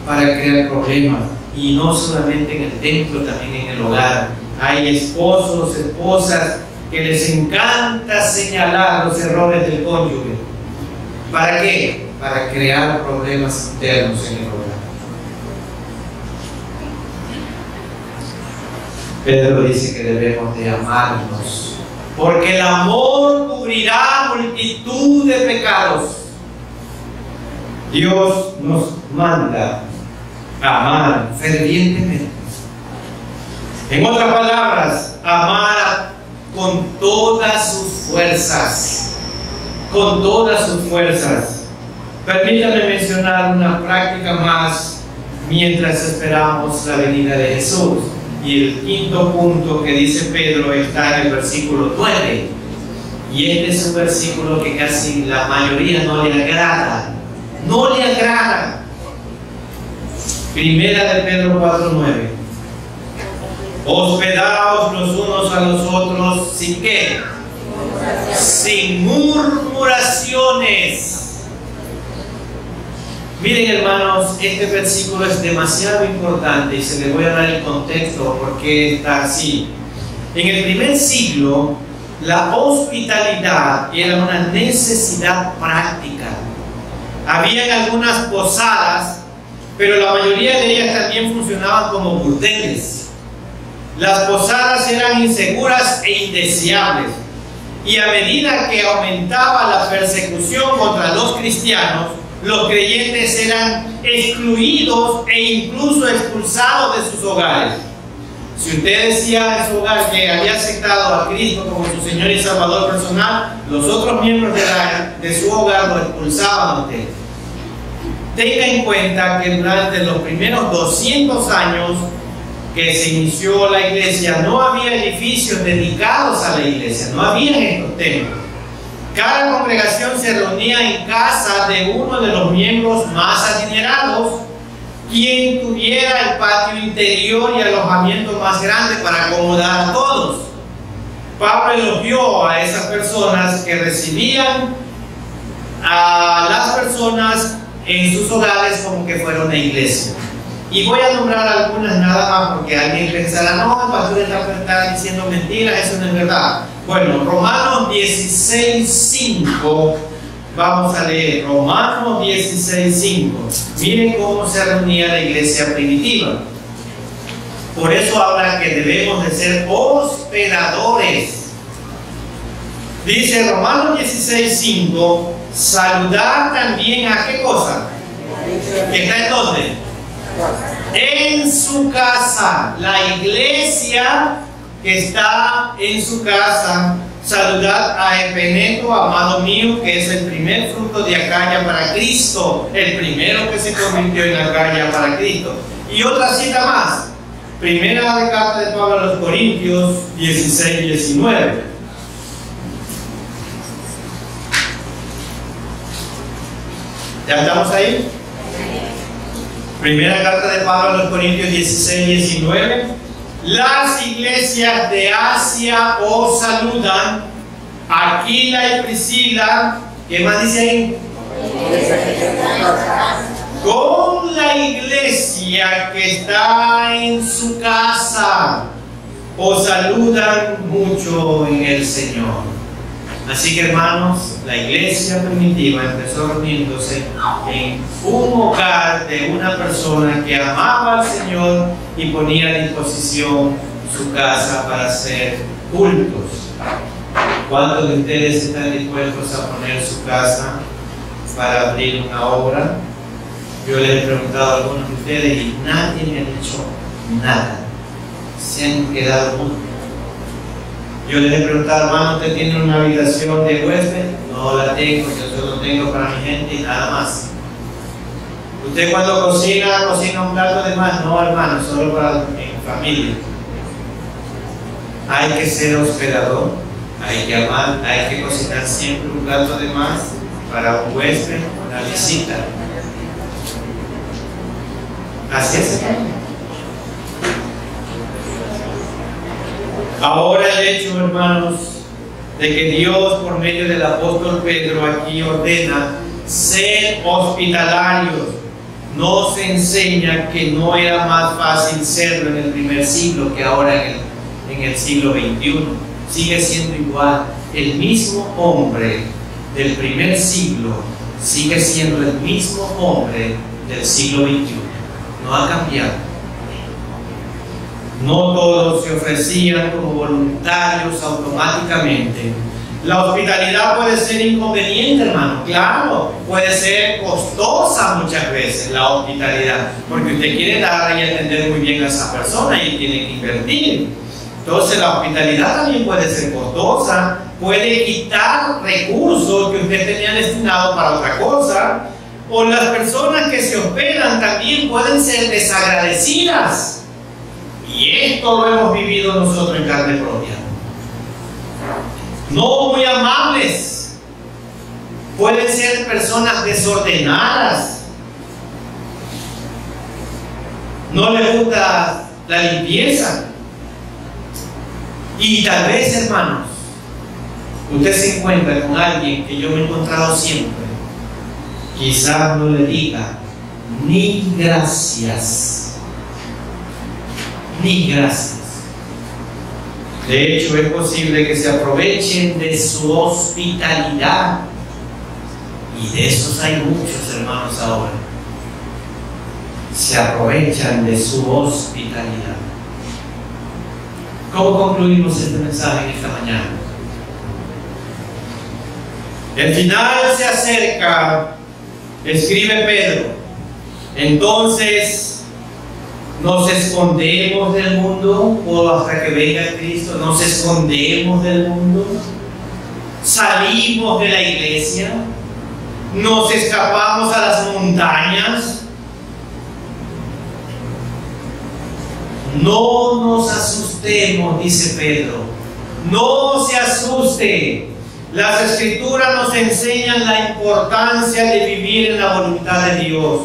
para crear problemas. Y no solamente en el templo, también en el hogar. Hay esposos, esposas que les encanta señalar los errores del cónyuge. ¿Para qué? Para crear problemas internos en el hogar. Pedro dice que debemos de amarnos, porque el amor cubrirá multitud de pecados. Dios nos manda a amar fervientemente. En otras palabras, amar con todas sus fuerzas. Con todas sus fuerzas. Permítanme mencionar una práctica más mientras esperamos la venida de Jesús. Y el quinto punto que dice Pedro está en el versículo 9. Y este es un versículo que casi la mayoría no le agrada. No le agrada. Primera de Pedro 4:9. Hospedaos los unos a los otros, ¿sin qué? Sin murmuraciones. Miren, hermanos, este versículo es demasiado importante y se les voy a dar el contexto porque está así. En el primer siglo, la hospitalidad era una necesidad práctica. Habían algunas posadas, pero la mayoría de ellas también funcionaban como burdeles. Las posadas eran inseguras e indeseables. Y a medida que aumentaba la persecución contra los cristianos, los creyentes eran excluidos e incluso expulsados de sus hogares. Si usted decía en su hogar que había aceptado a Cristo como su Señor y Salvador personal, los otros miembros de su hogar lo expulsaban a usted. Tenga en cuenta que durante los primeros 200 años que se inició la iglesia, no había edificios dedicados a la iglesia, no había estos templos. Cada congregación se reunía en casa de uno de los miembros más adinerados, quien tuviera el patio interior y alojamiento más grande para acomodar a todos. Pablo elogió a esas personas que recibían a las personas en sus hogares como que fuera una iglesia. Y voy a nombrar algunas nada más porque alguien pensará, no, el pastor está diciendo mentiras, eso no es verdad. Bueno, Romanos 16:5, vamos a leer Romanos 16:5. Miren cómo se reunía la iglesia primitiva. Por eso habla que debemos de ser hospedadores. Dice Romanos 16:5, saludar también a qué cosa, que está en dónde, en su casa. La iglesia que está en su casa. Saludad a Epeneto, amado mío, que es el primer fruto de Acaya para Cristo, el primero que se convirtió en Acaya para Cristo. Y otra cita más, primera de carta de Pablo a los Corintios 16:19. ¿Ya estamos ahí? Primera carta de Pablo a los Corintios 16, 19. Las iglesias de Asia os saludan. Aquila y Priscila, ¿qué más dice ahí? Con la iglesia que está en su casa, os saludan mucho en el Señor. Así que, hermanos, la iglesia primitiva empezó reuniéndose en un hogar de una persona que amaba al Señor y ponía a disposición su casa para hacer cultos. ¿Cuántos de ustedes están dispuestos a poner su casa para abrir una obra? Yo les he preguntado a algunos de ustedes y nadie me ha dicho nada. Se han quedado mudos. Yo les he preguntado, hermano, ¿usted tiene una habitación de huésped? No la tengo, yo solo tengo para mi gente y nada más. ¿Usted cuando cocina un plato de más? No, hermano, solo para mi familia. Hay que ser hospedador, hay que amar, hay que cocinar siempre un plato de más para un huésped, una visita. Así es. Ahora el hecho, hermanos, de que Dios por medio del apóstol Pedro aquí ordena ser hospitalarios, nos enseña que no era más fácil serlo en el primer siglo que ahora en el siglo XXI. Sigue siendo igual. El mismo hombre del primer siglo sigue siendo el mismo hombre del siglo XXI. No ha cambiado. No todos se ofrecían como voluntarios automáticamente. La hospitalidad puede ser inconveniente, hermano. Claro, puede ser costosa muchas veces la hospitalidad, porque usted quiere dar y atender muy bien a esa persona y tiene que invertir. Entonces la hospitalidad también puede ser costosa, puede quitar recursos que usted tenía destinados para otra cosa, o las personas que se hospedan también pueden ser desagradecidas. Y esto lo hemos vivido nosotros en carne propia. No muy amables. Pueden ser personas desordenadas. No les gusta la limpieza. Y tal vez, hermanos, usted se encuentra con alguien que yo me he encontrado siempre. Quizás no le diga ni gracias. Ni gracias. De hecho, es posible que se aprovechen de su hospitalidad. Y de esos hay muchos, hermanos, ahora. Se aprovechan de su hospitalidad. ¿Cómo concluimos este mensaje en esta mañana? El final se acerca, escribe Pedro. Entonces, nos escondemos del mundo o hasta que venga Cristo. Nos escondemos del mundo. Salimos de la iglesia. Nos escapamos a las montañas. No nos asustemos, dice Pedro. No se asuste. Las Escrituras nos enseñan la importancia de vivir en la voluntad de Dios,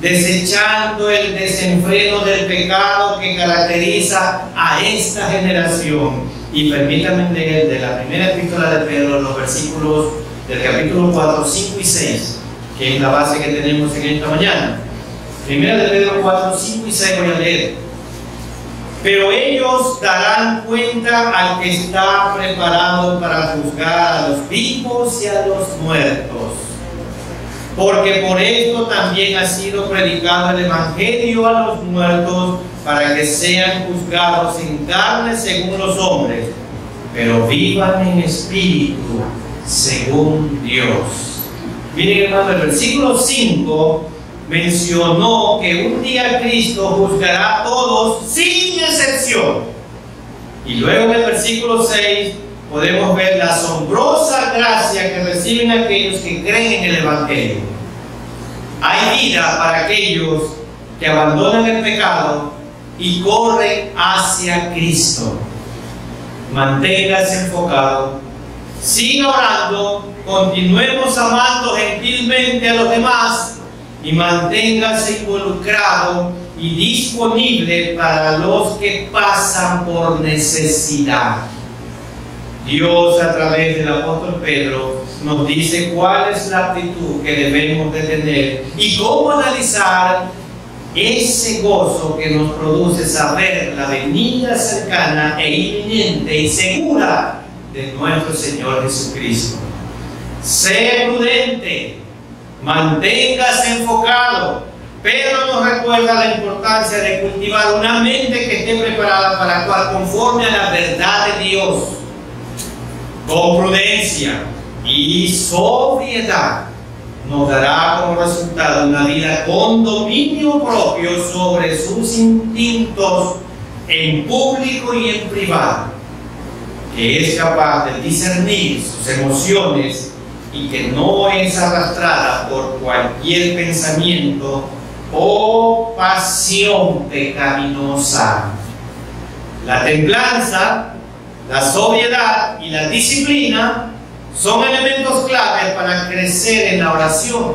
desechando el desenfreno del pecado que caracteriza a esta generación. Y permítanme leer de la primera epístola de Pedro los versículos del capítulo 4, 5 y 6, que es la base que tenemos en esta mañana. Primera de Pedro 4, 5 y 6 voy a leer. Pero ellos darán cuenta al que está preparado para juzgar a los vivos y a los muertos. Porque por esto también ha sido predicado el Evangelio a los muertos, para que sean juzgados en carne según los hombres, pero vivan en espíritu según Dios. Miren, hermano, el versículo 5 mencionó que un día Cristo juzgará a todos sin excepción. Y luego en el versículo 6 podemos ver la asombrosa gracia que reciben aquellos que creen en el Evangelio. Hay vida para aquellos que abandonan el pecado y corren hacia Cristo. Manténgase enfocado, siga orando, continuemos amando gentilmente a los demás y manténgase involucrado y disponible para los que pasan por necesidad. Dios, a través del apóstol Pedro, nos dice cuál es la actitud que debemos de tener y cómo analizar ese gozo que nos produce saber la venida cercana e inminente y segura de nuestro Señor Jesucristo. Sé prudente, manténgase enfocado. Pedro nos recuerda la importancia de cultivar una mente que esté preparada para actuar conforme a la verdad de Dios, con prudencia y sobriedad. Nos dará como resultado una vida con dominio propio sobre sus instintos en público y en privado, que es capaz de discernir sus emociones y que no es arrastrada por cualquier pensamiento o pasión pecaminosa. La templanza, la sobriedad y la disciplina son elementos claves para crecer en la oración,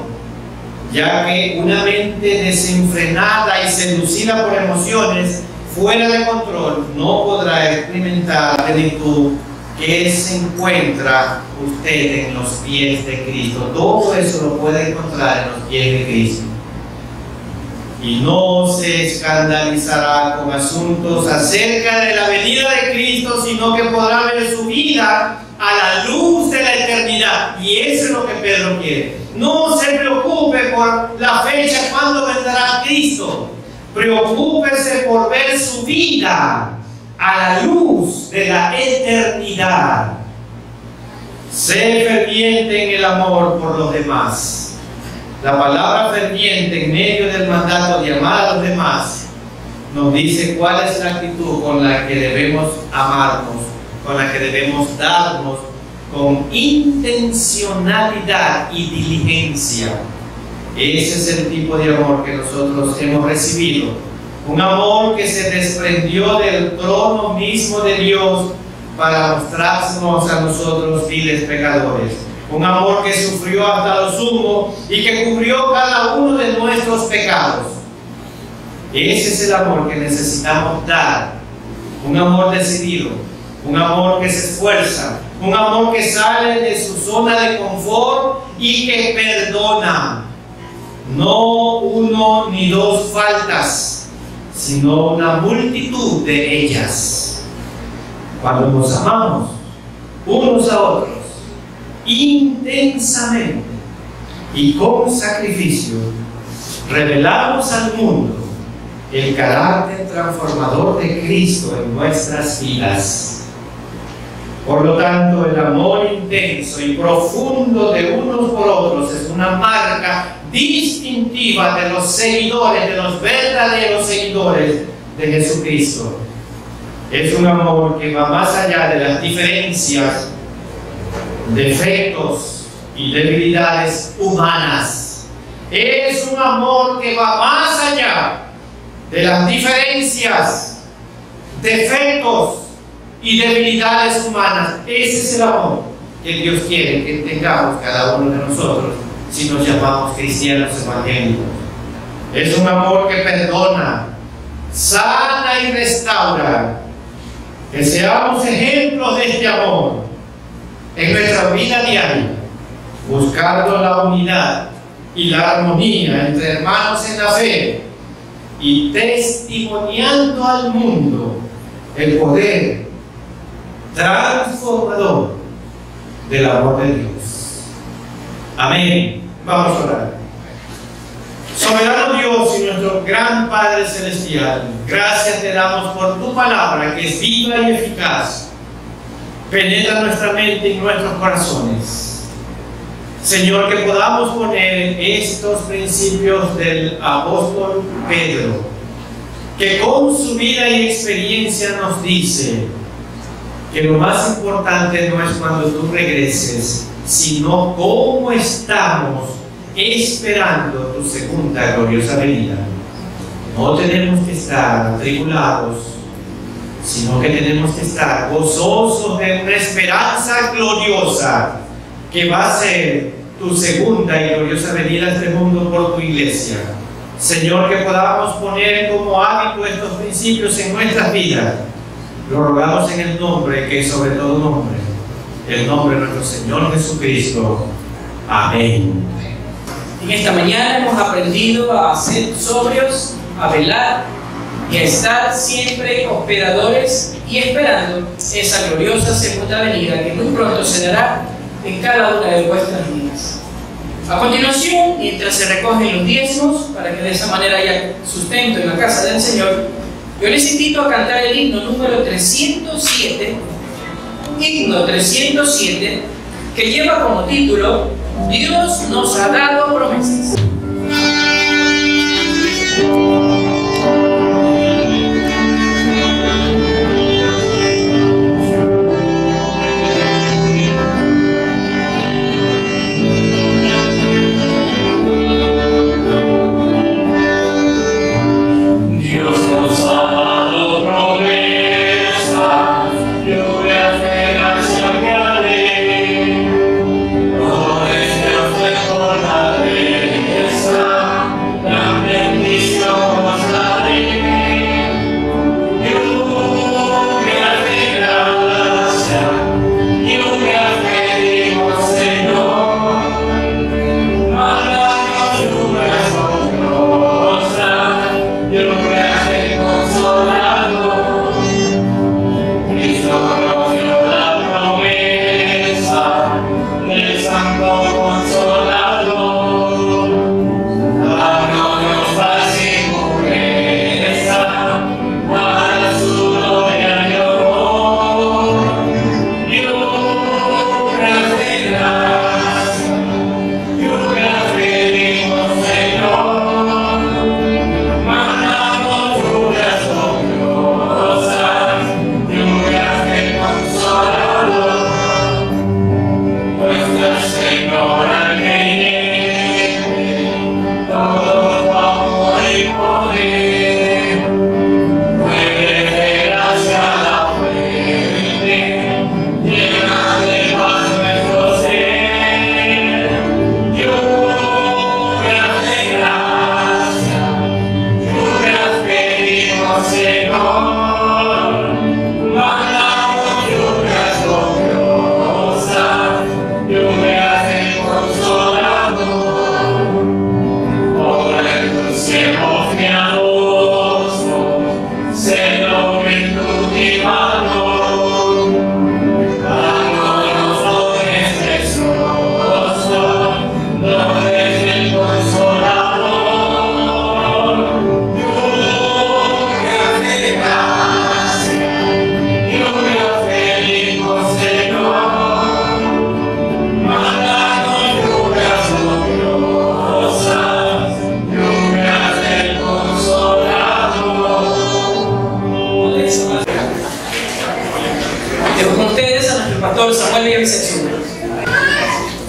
ya que una mente desenfrenada y seducida por emociones fuera de control no podrá experimentar la plenitud que se encuentra usted en los pies de Cristo. Todo eso lo puede encontrar en los pies de Cristo. Y no se escandalizará con asuntos acerca de la venida de Cristo, sino que podrá ver su vida a la luz de la eternidad. Y eso es lo que Pedro quiere. No se preocupe por la fecha cuando vendrá Cristo. Preocúpese por ver su vida a la luz de la eternidad. Sé ferviente en el amor por los demás. La palabra ferviente en medio del mandato de amar a los demás nos dice cuál es la actitud con la que debemos amarnos, con la que debemos darnos con intencionalidad y diligencia. Ese es el tipo de amor que nosotros hemos recibido. Un amor que se desprendió del trono mismo de Dios para mostrarnos a nosotros viles pecadores. Un amor que sufrió hasta lo sumo y que cubrió cada uno de nuestros pecados. Ese es el amor que necesitamos dar. Un amor decidido, un amor que se esfuerza, un amor que sale de su zona de confort y que perdona. No uno ni dos faltas, sino una multitud de ellas. Cuando nos amamos unos a otros intensamente y con sacrificio, revelamos al mundo el carácter transformador de Cristo en nuestras vidas. Por lo tanto, el amor intenso y profundo de unos por otros es una marca distintiva de los seguidores, de los verdaderos seguidores de Jesucristo. Es un amor que va más allá de las diferencias, defectos y debilidades humanas. Es un amor que va más allá de las diferencias, defectos y debilidades humanas. Ese es el amor que Dios quiere que tengamos cada uno de nosotros si nos llamamos cristianos evangélicos. Es un amor que perdona, sana y restaura. Que seamos ejemplos de este amor en nuestra vida diaria, buscando la unidad y la armonía entre hermanos en la fe y testimoniando al mundo el poder transformador del amor de Dios. Amén. Vamos a orar. Soberano Dios y nuestro gran Padre Celestial, gracias te damos por tu palabra que es viva y eficaz, penetra nuestra mente y nuestros corazones. Señor, que podamos poner estos principios del apóstol Pedro, que con su vida y experiencia nos dice que lo más importante no es cuando tú regreses, sino cómo estamos esperando tu segunda gloriosa venida. No tenemos que estar atribulados, sino que tenemos que estar gozosos de una esperanza gloriosa que va a ser tu segunda y gloriosa venida a este mundo por tu iglesia. Señor, que podamos poner como hábito estos principios en nuestras vidas. Lo rogamos en el nombre que es sobre todo nombre, el nombre de nuestro Señor Jesucristo. Amén. En esta mañana hemos aprendido a ser sobrios, a velar y a estar siempre hospedadores y esperando esa gloriosa segunda venida que muy pronto se dará en cada una de vuestras vidas. A continuación, mientras se recogen los diezmos, para que de esa manera haya sustento en la casa del Señor, yo les invito a cantar el himno número 307, que lleva como título Dios nos ha dado promesas.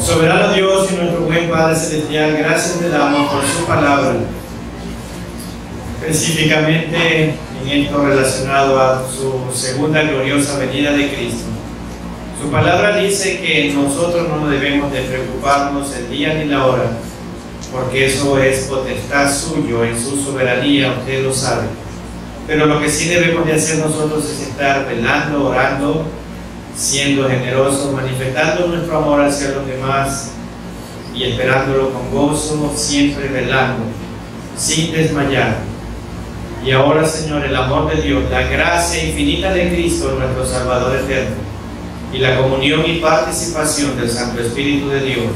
Soberano Dios y nuestro buen Padre Celestial, gracias te damos por su palabra, específicamente en esto relacionado a su segunda gloriosa venida de Cristo. Su palabra dice que nosotros no debemos de preocuparnos el día ni la hora, porque eso es potestad suyo en su soberanía, usted lo sabe. Pero lo que sí debemos de hacer nosotros es estar velando, orando, siendo generosos, manifestando nuestro amor hacia los demás y esperándolo con gozo, siempre velando, sin desmayar. Y ahora, Señor, el amor de Dios, la gracia infinita de Cristo, nuestro Salvador eterno, y la comunión y participación del Santo Espíritu de Dios,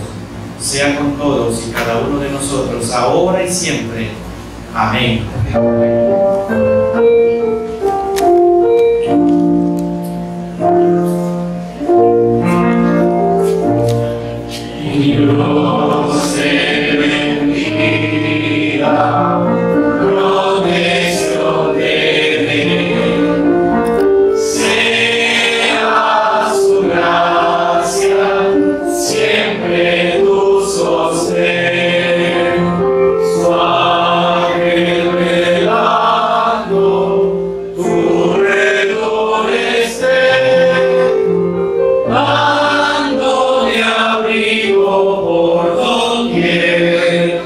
sea con todos y cada uno de nosotros, ahora y siempre. Amén. Dios te bendiga, protección sea su gracia, siempre tu sostén, su ángel velando, tu redor esté, dándole abrigo. por doquier.